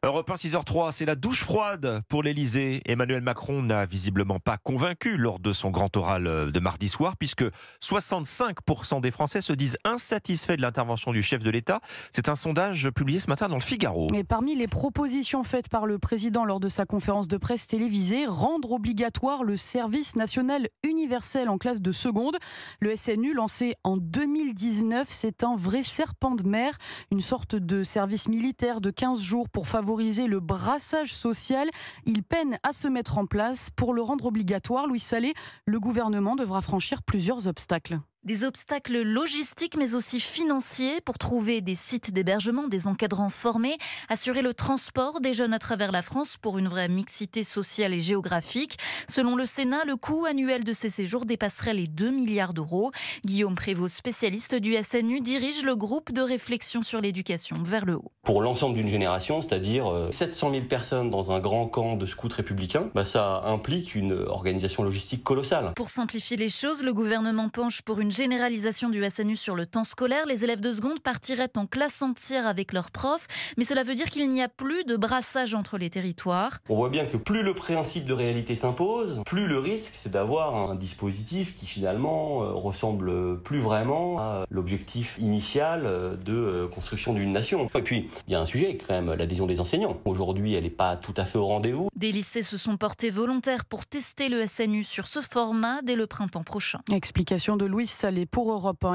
Europe 1, 6h03, c'est la douche froide pour l'Elysée. Emmanuel Macron n'a visiblement pas convaincu lors de son grand oral de mardi soir, puisque 65% des Français se disent insatisfaits de l'intervention du chef de l'État. C'est un sondage publié ce matin dans le Figaro. Et parmi les propositions faites par le président lors de sa conférence de presse télévisée, rendre obligatoire le service national universel en classe de seconde. Le SNU, lancé en 2019, c'est un vrai serpent de mer, une sorte de service militaire de 15 jours pour favoriser le brassage social. Il peine à se mettre en place. Pour le rendre obligatoire, Louis Salé, le gouvernement devra franchir plusieurs obstacles. Des obstacles logistiques mais aussi financiers pour trouver des sites d'hébergement, des encadrants formés, assurer le transport des jeunes à travers la France pour une vraie mixité sociale et géographique. Selon le Sénat, le coût annuel de ces séjours dépasserait les 2 milliards d'euros. Guillaume Prévost, spécialiste du SNU, dirige le groupe de réflexion sur l'éducation vers le haut. Pour l'ensemble d'une génération, c'est-à-dire 700 000 personnes dans un grand camp de scouts républicains, ça implique une organisation logistique colossale. Pour simplifier les choses, le gouvernement penche pour une généralisation du SNU sur le temps scolaire. Les élèves de seconde partiraient en classe entière avec leurs profs, mais cela veut dire qu'il n'y a plus de brassage entre les territoires. On voit bien que plus le principe de réalité s'impose, plus le risque c'est d'avoir un dispositif qui finalement ressemble plus vraiment à l'objectif initial de construction d'une nation. Et puis, il y a un sujet quand même, l'adhésion des enseignants. Aujourd'hui, elle n'est pas tout à fait au rendez-vous. Des lycées se sont portés volontaires pour tester le SNU sur ce format dès le printemps prochain. Explication de Louis Salé pour Europe 1.